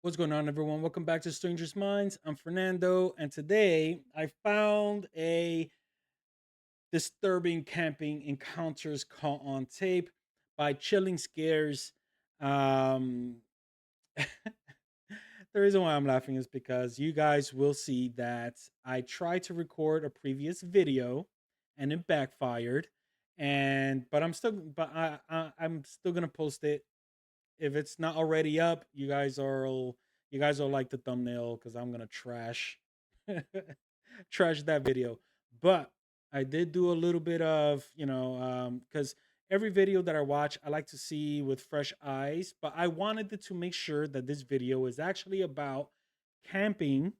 What's going on, everyone? Welcome back to Strangers Minds. I'm Fernando, and today I found a disturbing camping encounters caught on tape by Chilling Scares. Um, the reason why I'm laughing is because you guys will see that I tried to record a previous video and it backfired. I'm still gonna post it if it's not already up. You guys are like the thumbnail because I'm gonna trash that video. But I did do a little bit of because every video that I watch, I like to see with fresh eyes. But I wanted to make sure that this video is actually about camping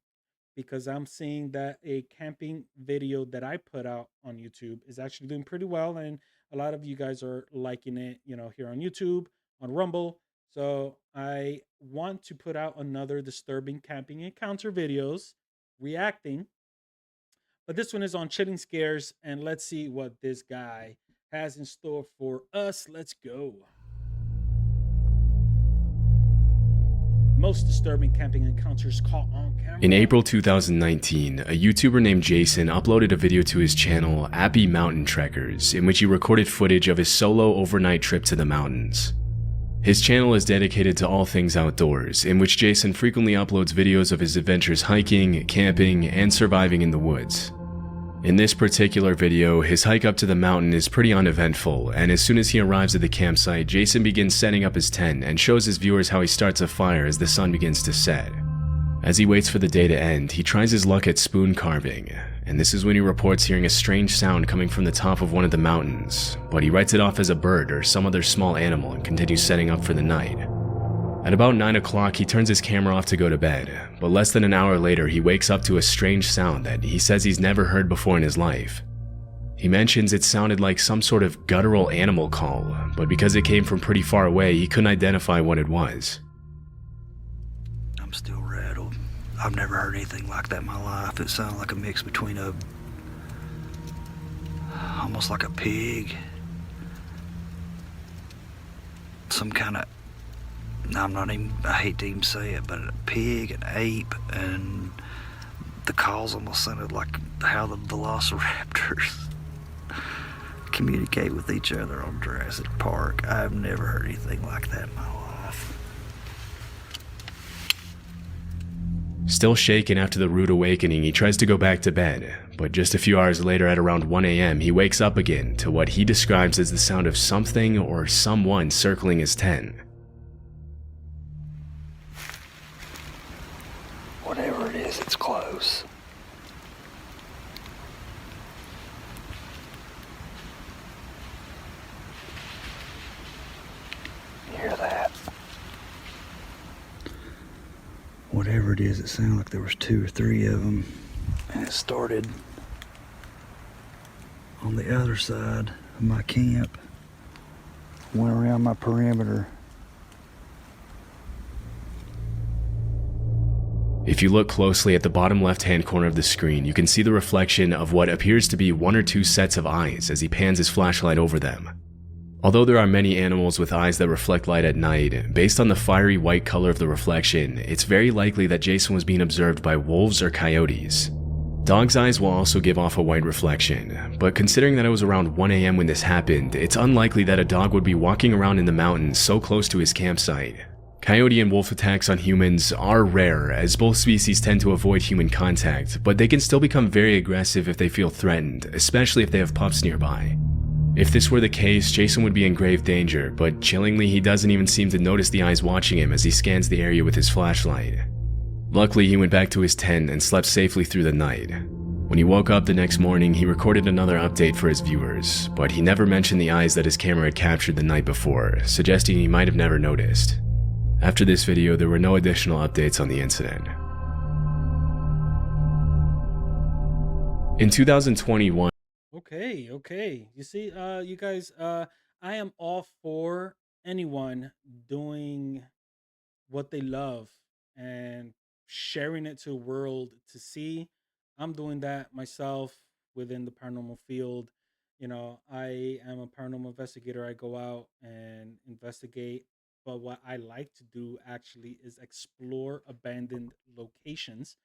because I'm seeing that a camping video that I put out on YouTube is actually doing pretty well, and a lot of you guys are liking it, here on YouTube, on Rumble. So I want to put out another disturbing camping encounter videos reacting, but this one is on chilling scares, and let's see what this guy has in store for us. Let's go. Most disturbing camping encounters caught on In camera. April 2019, a YouTuber named Jason uploaded a video to his channel, Appy Mountain Trekkers, in which he recorded footage of his solo overnight trip to the mountains. His channel is dedicated to all things outdoors, in which Jason frequently uploads videos of his adventures hiking, camping, and surviving in the woods. In this particular video, his hike up to the mountain is pretty uneventful, and as soon as he arrives at the campsite, Jason begins setting up his tent and shows his viewers how he starts a fire as the sun begins to set. As he waits for the day to end, he tries his luck at spoon carving, and this is when he reports hearing a strange sound coming from the top of one of the mountains, but he writes it off as a bird or some other small animal and continues setting up for the night. At about 9 o'clock, he turns his camera off to go to bed, but less than an hour later, he wakes up to a strange sound that he says he's never heard before in his life. He mentions it sounded like some sort of guttural animal call, but because it came from pretty far away, he couldn't identify what it was. I'm still rattled. I've never heard anything like that in my life. It sounded like a mix between almost like a pig, some kind of, I hate to even say it, but a pig, an ape, and the calls almost sounded like how the velociraptors communicate with each other on Jurassic Park. I've never heard anything like that in my life. Still shaken after the rude awakening, he tries to go back to bed, but just a few hours later at around 1 a.m., he wakes up again to what he describes as the sound of something or someone circling his tent. Whatever it is, it's close. You hear that? Whatever it is, it sounded like there was 2 or 3 of them, and it started on the other side of my camp, went around my perimeter. If you look closely at the bottom left-hand corner of the screen, you can see the reflection of what appears to be 1 or 2 sets of eyes as he pans his flashlight over them. Although there are many animals with eyes that reflect light at night, based on the fiery white color of the reflection, it's very likely that Jason was being observed by wolves or coyotes. Dogs' eyes will also give off a white reflection, but considering that it was around 1 a.m. when this happened, it's unlikely that a dog would be walking around in the mountains so close to his campsite. Coyote and wolf attacks on humans are rare, as both species tend to avoid human contact, but they can still become very aggressive if they feel threatened, especially if they have pups nearby. If this were the case, Jason would be in grave danger, but chillingly, he doesn't even seem to notice the eyes watching him as he scans the area with his flashlight. Luckily, he went back to his tent and slept safely through the night. When he woke up the next morning, he recorded another update for his viewers, but he never mentioned the eyes that his camera had captured the night before, suggesting he might have never noticed. After this video, there were no additional updates on the incident. In 2021, Okay. You see, you guys, I am all for anyone doing what they love and sharing it to the world to see. I'm doing that myself within the paranormal field. I am a paranormal investigator. I go out and investigate but what I like to do actually is explore abandoned locations.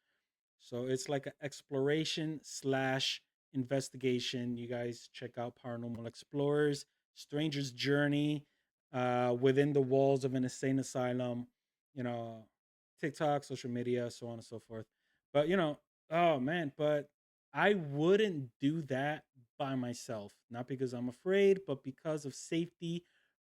So it's like an exploration slash investigation. You guys check out Paranormal Explorers, Stranger's Journey, within the walls of an insane asylum, you know, TikTok, social media, so on and so forth. But, oh man, but I wouldn't do that by myself, not because I'm afraid, but because of safety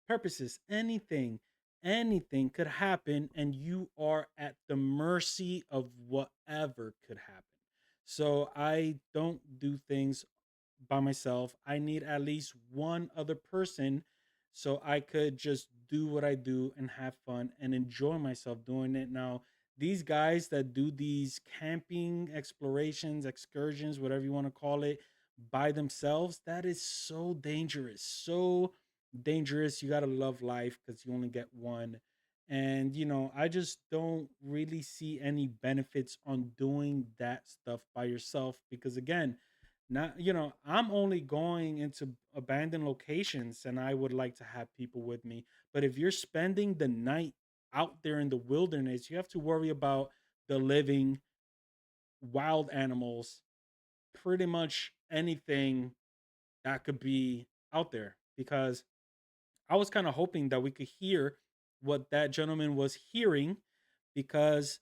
purposes. Anything could happen, and you are at the mercy of whatever could happen. So I don't do things by myself. I need at least one other person so I could just do what I do and have fun and enjoy myself doing it. Now, these guys that do these camping explorations, excursions, whatever you want to call it, by themselves, that is so dangerous. So dangerous. You got to love life because you only get one. And, I just don't really see any benefits on doing that stuff by yourself because, again, not, I'm only going into abandoned locations and I would like to have people with me. But if you're spending the night out there in the wilderness, you have to worry about the living, wild animals, pretty much anything that could be out there because I was kind of hoping that we could hear what that gentleman was hearing because,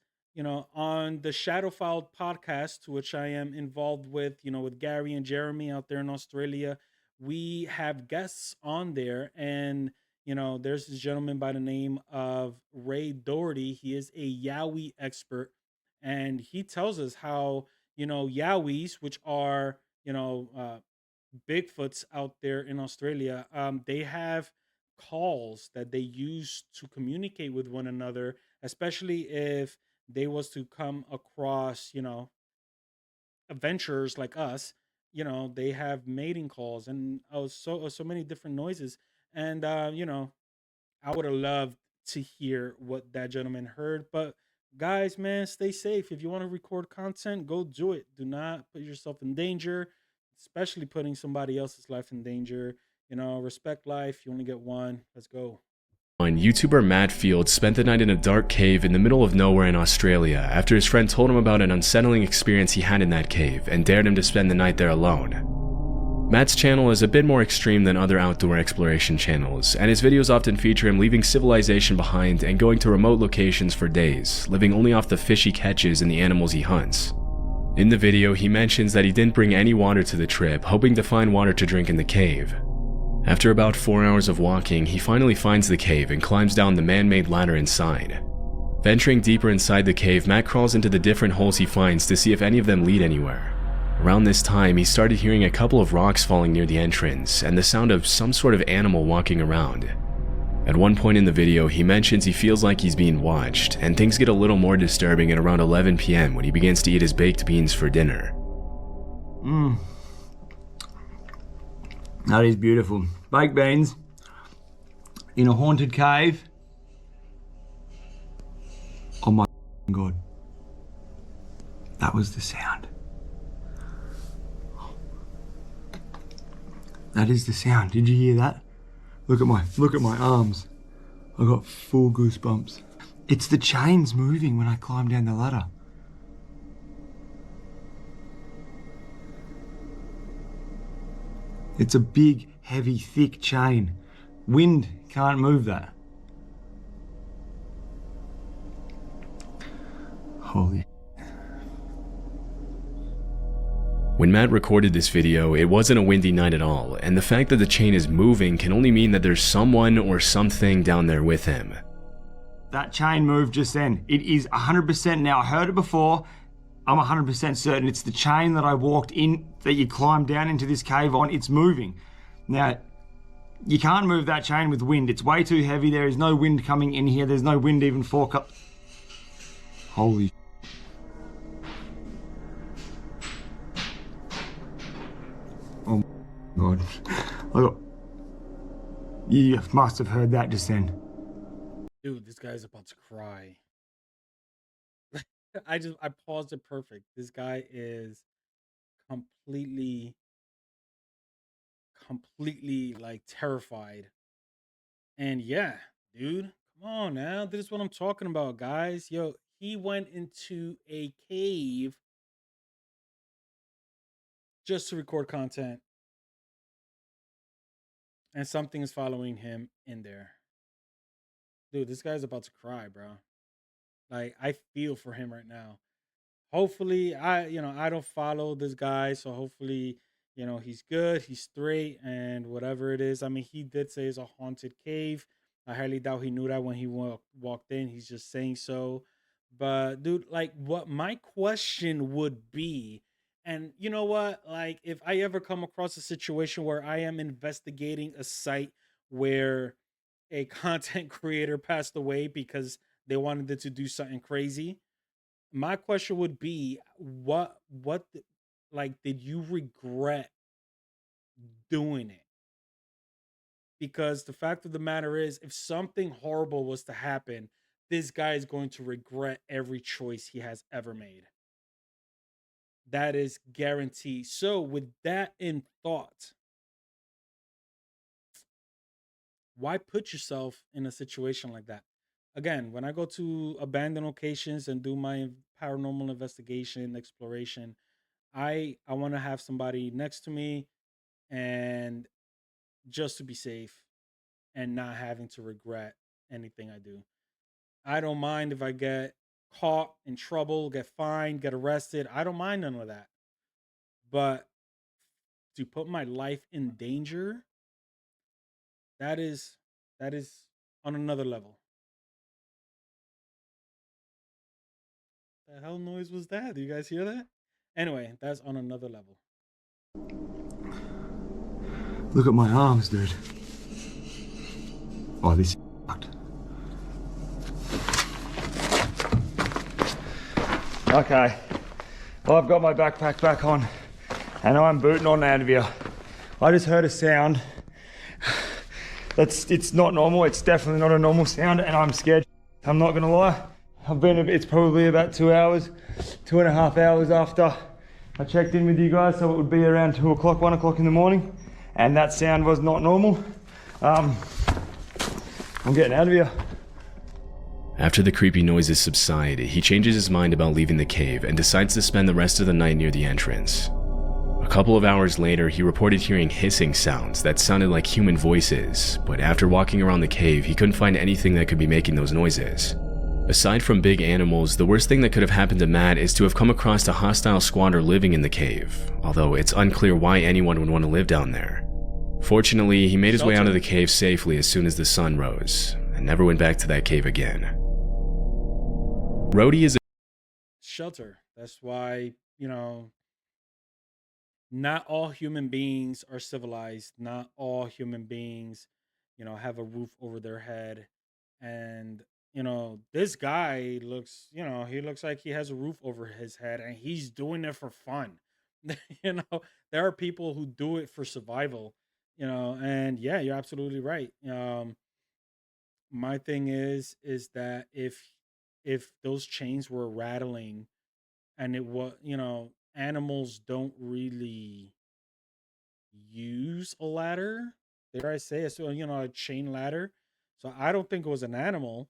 on the Shadowfile podcast, which I am involved with, with Gary and Jeremy out there in Australia, we have guests on there. And, there's this gentleman by the name of Ray Doherty. He is a Yowie expert. And he tells us how, Yowies, which are, Bigfoots out there in Australia, they have calls that they use to communicate with one another, especially if they was to come across, adventurers like us. They have mating calls and so many different noises. And I would have loved to hear what that gentleman heard. But guys, man, stay safe. If you want to record content, go do it. Do not put yourself in danger, especially putting somebody else's life in danger. Respect life. You only get one. Let's go. YouTuber Matt Field spent the night in a dark cave in the middle of nowhere in Australia after his friend told him about an unsettling experience he had in that cave and dared him to spend the night there alone. Matt's channel is a bit more extreme than other outdoor exploration channels, and his videos often feature him leaving civilization behind and going to remote locations for days, living only off the fish he catches and the animals he hunts. In the video, he mentions that he didn't bring any water to the trip, hoping to find water to drink in the cave. After about 4 hours of walking, he finally finds the cave and climbs down the man-made ladder inside. Venturing deeper inside the cave, Matt crawls into the different holes he finds to see if any of them lead anywhere. Around this time, he started hearing a couple of rocks falling near the entrance and the sound of some sort of animal walking around. At one point in the video, he mentions he feels like he's being watched, and things get a little more disturbing at around 11 p.m. when he begins to eat his baked beans for dinner. That is beautiful. Baked beans in a haunted cave. Oh my God. That was the sound. That is the sound. Did you hear that? Look at my arms. I got full goosebumps. It's the chains moving when I climb down the ladder. It's a big, heavy, thick chain. Wind can't move that. Holy. When Matt recorded this video, it wasn't a windy night at all, and the fact that the chain is moving can only mean that there's someone or something down there with him. That chain moved just then. It is 100% now. I heard it before. I'm 100% certain it's the chain that I walked in, that you climbed down into this cave on. It's moving. Now, you can't move that chain with wind. It's way too heavy. There is no wind coming in here. There's no wind even forecast. Holy. Oh my God. Look. You must have heard that just then. Dude, this guy's about to cry. I paused it perfect. This guy is completely like terrified. And yeah, dude, Come on now. This is what I'm talking about, guys. Yo, he went into a cave just to record content, and something is following him in there. Dude, this guy's about to cry, bro. Like, I feel for him right now. Hopefully, I don't follow this guy, so hopefully, he's good, he's straight, and whatever it is. I mean, he did say it's a haunted cave. I highly doubt he knew that when he walked in. He's just saying so. But dude, like, what my question would be, and you know what, like, if I ever come across a situation where I am investigating a site where a content creator passed away because they wanted it to do something crazy, my question would be, like, did you regret doing it? Because the fact of the matter is, if something horrible was to happen, this guy is going to regret every choice he has ever made. That is guaranteed. So with that in thought, why put yourself in a situation like that? Again, when I go to abandoned locations and do my paranormal investigation exploration, I want to have somebody next to me, and just to be safe and not having to regret anything I do. I don't mind if I get caught in trouble, get fined, get arrested. I don't mind none of that. But to put my life in danger, that is that is on another level. The hell noise was that? Do you guys hear that? Anyway, that's on another level. Look at my arms, dude. Oh, this is fucked. Okay, well, I've got my backpack back on and I'm booting on out of here. I just heard a sound it's not normal. It's definitely not a normal sound, and I'm scared. I'm not gonna lie. It's probably about 2 hours, 2.5 hours after I checked in with you guys, so it would be around 2 o'clock, 1 o'clock in the morning, and that sound was not normal. I'm getting out of here. After the creepy noises subside, he changes his mind about leaving the cave and decides to spend the rest of the night near the entrance. A couple of hours later, he reported hearing hissing sounds that sounded like human voices, but after walking around the cave, he couldn't find anything that could be making those noises. Aside from big animals, the worst thing that could have happened to Matt is to have come across a hostile squatter living in the cave, although it's unclear why anyone would want to live down there. Fortunately, he made his way out of the cave safely as soon as the sun rose, and never went back to that cave again. Rhodey is a Shelter. That's why, not all human beings are civilized. Not all human beings, have a roof over their head. And, this guy looks, he looks like he has a roof over his head and he's doing it for fun. There are people who do it for survival, and yeah, you're absolutely right. My thing is that if those chains were rattling, and it was, animals don't really use a ladder, dare I say it, so a chain ladder. So I don't think it was an animal.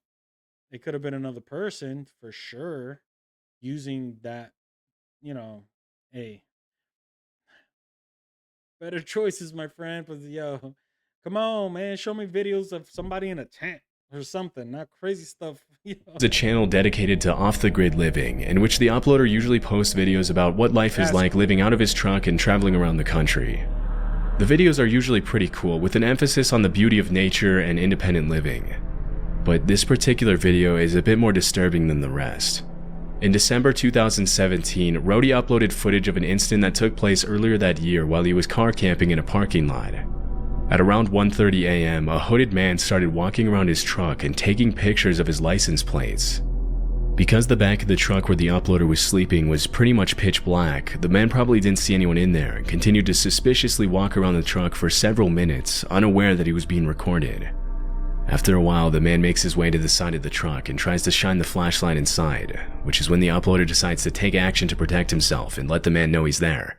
It could have been another person for sure using that, you know hey, better choices, my friend. But yo, come on, man, show me videos of somebody in a tent or something, not crazy stuff. a channel dedicated to off-the-grid living, in which the uploader usually posts videos about what life is like living out of his truck and traveling around the country. The videos are usually pretty cool, with an emphasis on the beauty of nature and independent living. But this particular video is a bit more disturbing than the rest. In December 2017, Rhodey uploaded footage of an incident that took place earlier that year while he was car camping in a parking lot. At around 1:30 a.m., a hooded man started walking around his truck and taking pictures of his license plates. Because the back of the truck where the uploader was sleeping was pretty much pitch black, the man probably didn't see anyone in there and continued to suspiciously walk around the truck for several minutes, unaware that he was being recorded. After a while, the man makes his way to the side of the truck and tries to shine the flashlight inside, which is when the uploader decides to take action to protect himself and let the man know he's there.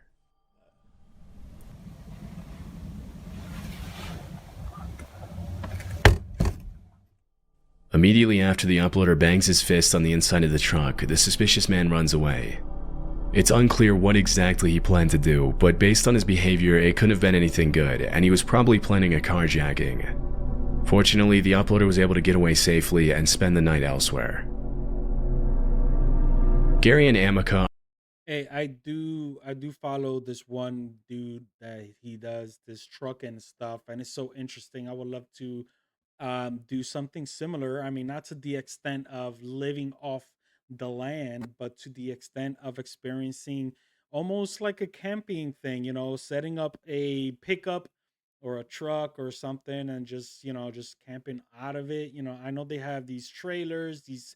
Immediately after the uploader bangs his fist on the inside of the truck, the suspicious man runs away. It's unclear what exactly he planned to do, but based on his behavior, it couldn't have been anything good, and he was probably planning a carjacking. Fortunately, the uploader was able to get away safely and spend the night elsewhere. Gary and Amica. Hey, I do follow this one dude that he does this truck and stuff, and it's so interesting. I would love to do something similar. I mean, not to the extent of living off the land, but to the extent of experiencing almost like a camping thing, setting up a pickup or a truck or something and just, just camping out of it. I know they have these trailers, these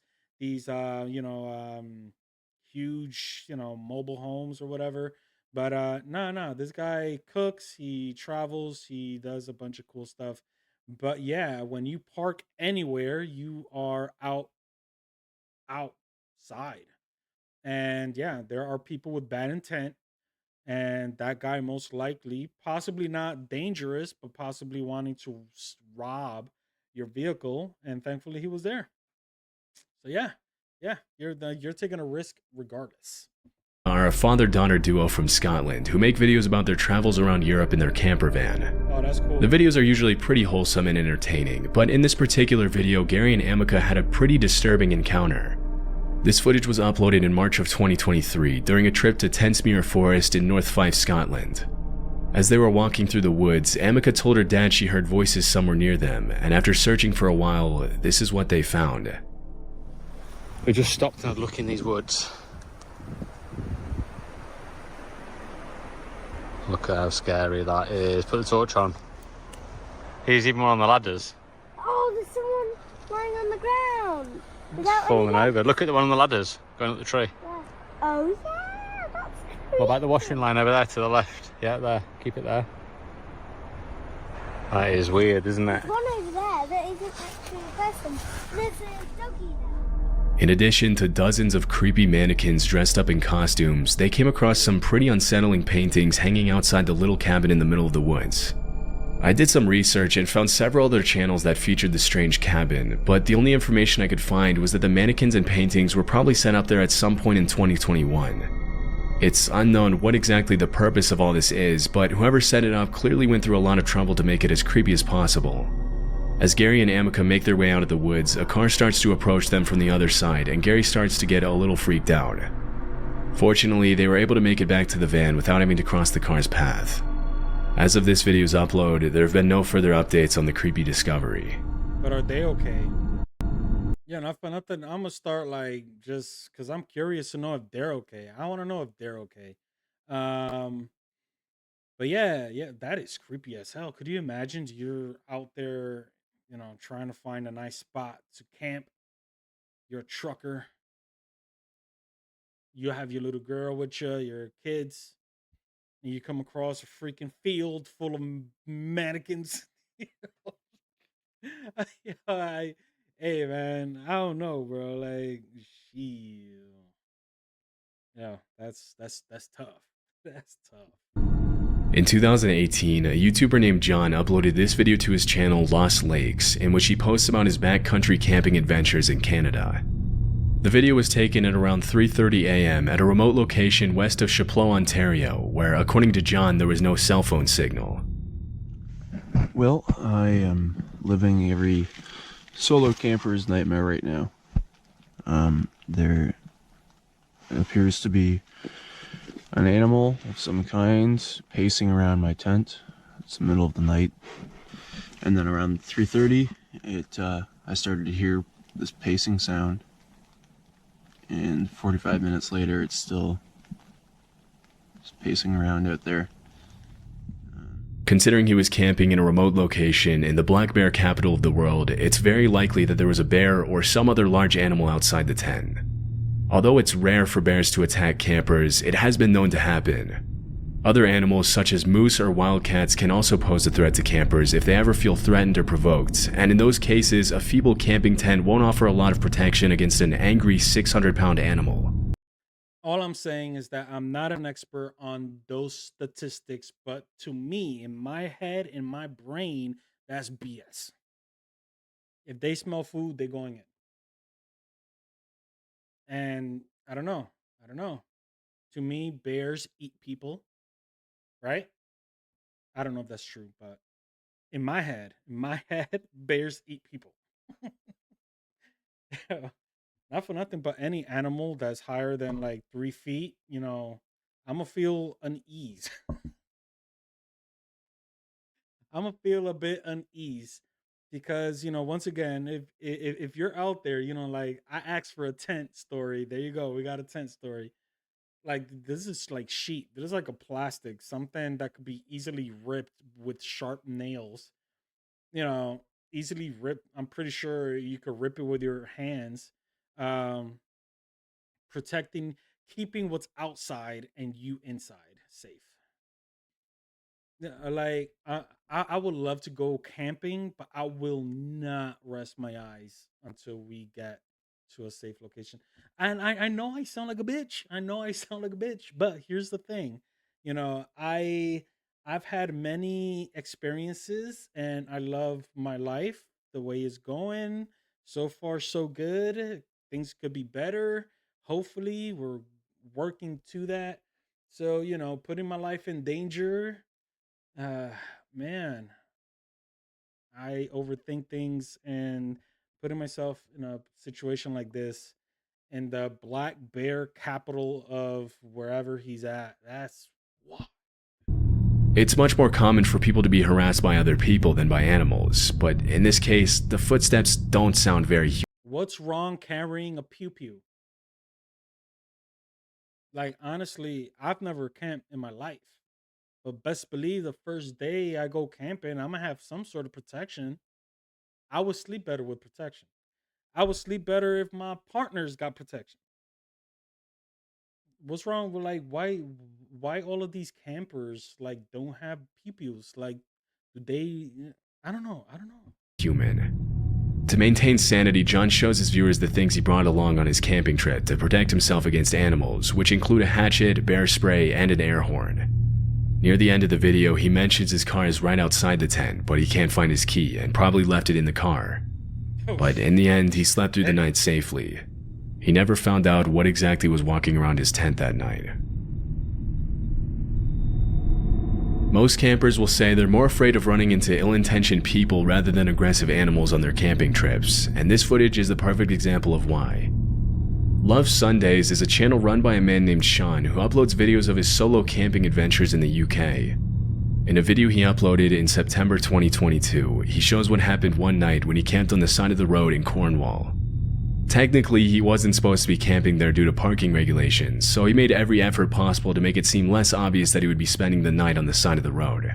huge, mobile homes or whatever. But no, this guy cooks, he travels, he does a bunch of cool stuff. But yeah, when you park anywhere, you are outside. And yeah, there are people with bad intent, and that guy most likely, possibly not dangerous, but possibly wanting to rob your vehicle. And thankfully, he was there. So yeah, yeah, you're taking a risk regardless. Are a father-daughter duo from Scotland who make videos about their travels around Europe in their camper van. Oh, that's The cool. videos are usually pretty wholesome and entertaining, but in this particular video, Gary and Amica had a pretty disturbing encounter. This footage was uploaded in March of 2023 during a trip to Tensmuir Forest in North Fife, Scotland. As they were walking through the woods, Amica told her dad she heard voices somewhere near them, and after searching for a while, this is what they found. We just stopped and had a look in these woods. Look at how scary that is. Put the torch on. He's even one on the ladders. Oh, there's someone lying on the ground. Without Falling any over. Look at the one on the ladders going up the tree. legs. Oh, yeah, that's creepy. What about the washing line over there to the left? Yeah, there. Keep it there. That is weird, isn't it? There's one over there that isn't actually a person. There's a doggy there. In addition to dozens of creepy mannequins dressed up in costumes, they came across some pretty unsettling paintings hanging outside the little cabin in the middle of the woods. I did some research and found several other channels that featured the strange cabin, but the only information I could find was that the mannequins and paintings were probably set up there at some point in 2021. It's unknown what exactly the purpose of all this is, but whoever set it up clearly went through a lot of trouble to make it as creepy as possible. As Gary and Amica make their way out of the woods, a car starts to approach them from the other side, and Gary starts to get a little freaked out. Fortunately, they were able to make it back to the van without having to cross the car's path. As of this video's upload, there have been no further updates on the creepy discovery. But are they okay? Yeah, not for nothing. I'm gonna start like just because I'm curious to know if they're okay. I want to know if they're okay. Um, but yeah, yeah, that is creepy as hell. Could you imagine you're out there, trying to find a nice spot to camp? You're a trucker. You have your little girl with you, your kids, and you come across a freaking field full of mannequins. I, hey man, I don't know, bro. Like, she, yeah, that's tough. That's tough. In 2018, a YouTuber named John uploaded this video to his channel Lost Lakes, in which he posts about his backcountry camping adventures in Canada. The video was taken at around 3:30 a.m. at a remote location west of Chapleau, Ontario, where, according to John, there was no cell phone signal. Well, I am living every solo camper's nightmare right now. There appears to be an animal of some kind pacing around my tent. It's the middle of the night, and then around 3:30, I started to hear this pacing sound, and 45 minutes later, it's still just pacing around out there. Considering he was camping in a remote location in the black bear capital of the world, it's very likely that there was a bear or some other large animal outside the tent. Although it's rare for bears to attack campers, it has been known to happen. Other animals such as moose or wildcats can also pose a threat to campers if they ever feel threatened or provoked, and in those cases, a feeble camping tent won't offer a lot of protection against an angry 600-pound animal. All I'm saying is that I'm not an expert on those statistics, but to me, in my head, in my brain, that's BS. If they smell food, they're going in. And I don't know. I don't know. To me, bears eat people, right? I don't know if that's true, but in my head, bears eat people. Not for nothing, but any animal that's higher than like 3 feet, I'm gonna feel unease. I'm gonna feel a bit unease because once again, if you're out there, like I asked for a tent story. There you go. We got a tent story. Like this is like sheet. This is like a plastic, something that could be easily ripped with sharp nails. You know, easily rip. I'm pretty sure you could rip it with your hands. Um, protecting, keeping what's outside and you inside safe. Yeah, like I would love to go camping, but I will not rest my eyes until we get to a safe location. And I know I sound like a bitch. I know I sound like a bitch, but here's the thing. You know, I I've had many experiences and I love my life the way it's going. So far so good. Things could be better. Hopefully, we're working to that. So, putting my life in danger, uh, man, I overthink things and putting myself in a situation like this in the black bear capital of wherever he's at. That's what. It's much more common for people to be harassed by other people than by animals, but in this case, the footsteps don't sound very human. What's wrong carrying a pew pew? Like honestly, I've never camped in my life. But best believe the first day I go camping, I'm gonna have some sort of protection. I would sleep better with protection. I would sleep better if my partner's got protection. What's wrong with like why all of these campers like don't have peepews? Like do they I don't know. I don't know. To maintain sanity, John shows his viewers the things he brought along on his camping trip to protect himself against animals, which include a hatchet, bear spray, and an air horn. Near the end of the video, he mentions his car is right outside the tent, but he can't find his key and probably left it in the car. Oh, But in the end, he slept through the night safely. He never found out what exactly was walking around his tent that night. Most campers will say they're more afraid of running into ill-intentioned people rather than aggressive animals on their camping trips, and this footage is the perfect example of why. Love Sundays is a channel run by a man named Sean who uploads videos of his solo camping adventures in the UK. In a video he uploaded in September 2022, he shows what happened one night when he camped on the side of the road in Cornwall. Technically, he wasn't supposed to be camping there due to parking regulations, so he made every effort possible to make it seem less obvious that he would be spending the night on the side of the road.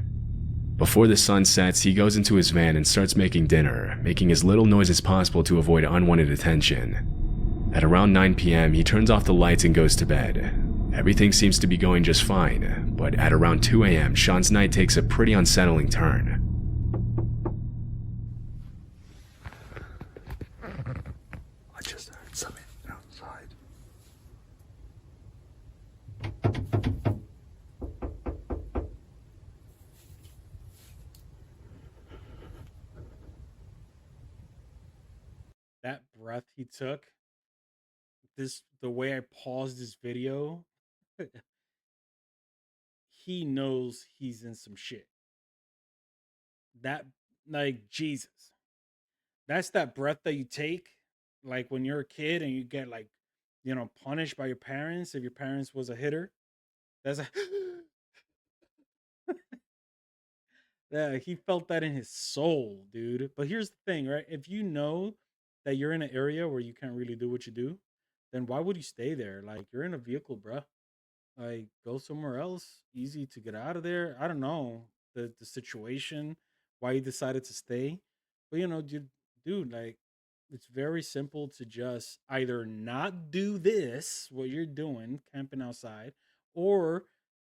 Before the sun sets, he goes into his van and starts making dinner, making as little noise as possible to avoid unwanted attention. At around 9 p.m., he turns off the lights and goes to bed. Everything seems to be going just fine, but at around 2 a.m., Sean's night takes a pretty unsettling turn. I just heard something outside. that breath he took, the way I paused this video, he knows he's in some shit. That like Jesus. That's that breath that you take like when you're a kid and you get like punished by your parents if your parents was a hitter. That's a yeah, he felt that in his soul, dude. But here's the thing, right? If you know that you're in an area where you can't really do what you do, then why would you stay there? Like you're in a vehicle, bruh. Like go somewhere else. Easy to get out of there. I don't know the situation, why you decided to stay. But dude, like it's very simple to just either not do this, what you're doing, camping outside, or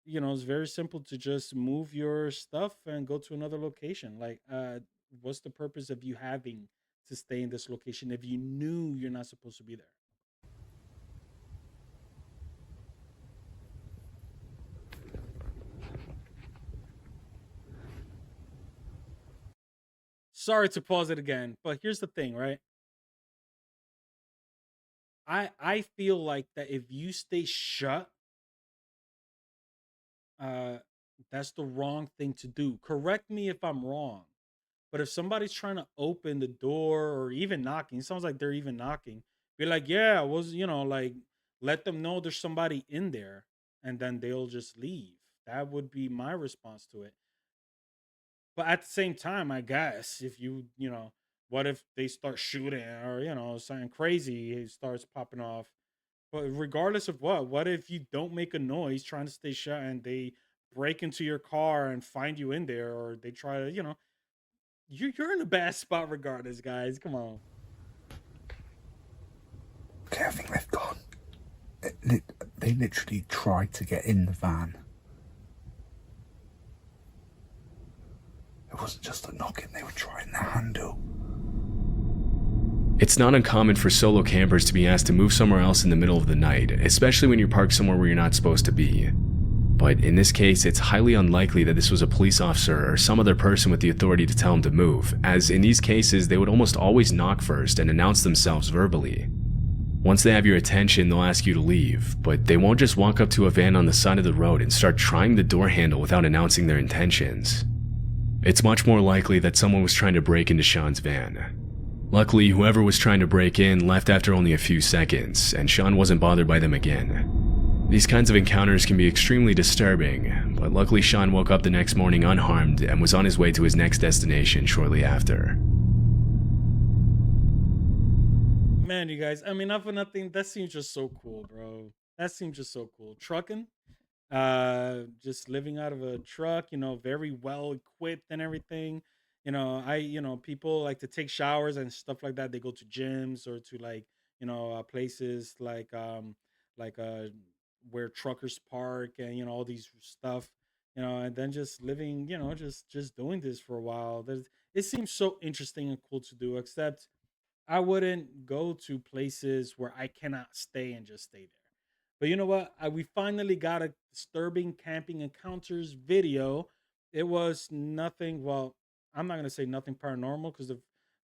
it's very simple to just move your stuff and go to another location. Like, what's the purpose of you having to stay in this location if you knew you're not supposed to be there? sorry to pause it again, but here's the thing, right? I feel like that if you stay shut, uh, that's the wrong thing to do. Correct me if I'm wrong, but if somebody's trying to open the door or even knocking, it sounds like they're even knocking. Be like, yeah, was like let them know there's somebody in there, and then they'll just leave. That would be my response to it. But at the same time, I guess if what if they start shooting or something crazy starts popping off? But regardless of what if you don't make a noise trying to stay shut and they break into your car and find you in there, or they try to, you're in a bad spot regardless, guys. Come on. Okay, I think they've gone. They literally tried to get in the van. It wasn't just a knocking, they were trying the handle. It's not uncommon for solo campers to be asked to move somewhere else in the middle of the night, especially when you're parked somewhere where you're not supposed to be. But in this case, it's highly unlikely that this was a police officer or some other person with the authority to tell him to move, as in these cases, they would almost always knock first and announce themselves verbally. Once they have your attention, they'll ask you to leave, but they won't just walk up to a van on the side of the road and start trying the door handle without announcing their intentions. It's much more likely that someone was trying to break into Sean's van. Luckily, whoever was trying to break in left after only a few seconds, and Sean wasn't bothered by them again. These kinds of encounters can be extremely disturbing, but luckily Sean woke up the next morning unharmed and was on his way to his next destination shortly after. Man, you guys, I mean, not for nothing, that seems just so cool, bro. That seems just so cool. Trucking, just living out of a truck, very well equipped and everything. People like to take showers and stuff like that. They go to gyms or to like places like where truckers park and all these stuff, and then just living, just doing this for a while. It seems so interesting and cool to do, except I wouldn't go to places where I cannot stay and just stay there. But you know what? We finally got a disturbing camping encounters video. It was nothing. Well, I'm not gonna say nothing paranormal because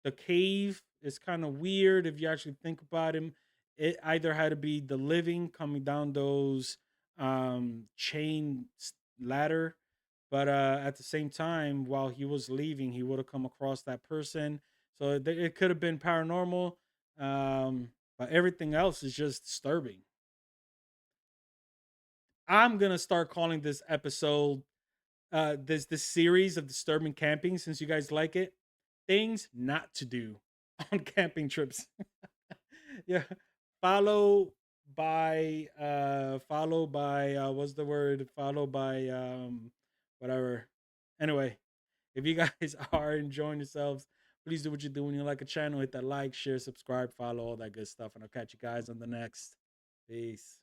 the cave is kind of weird if you actually think about him. It either had to be the living coming down those ladder, but at the same time, while he was leaving, he would have come across that person, so it could have been paranormal, but everything else is just disturbing. I'm gonna start calling this episode, this series of disturbing camping, since you guys like it. Things not to do on camping trips. Yeah, follow follow by what's the word? Follow by whatever. Anyway, if you guys are enjoying yourselves, please do what you do when you like a channel. Hit that like, share, subscribe, follow, all that good stuff. And I'll catch you guys on the next. Peace.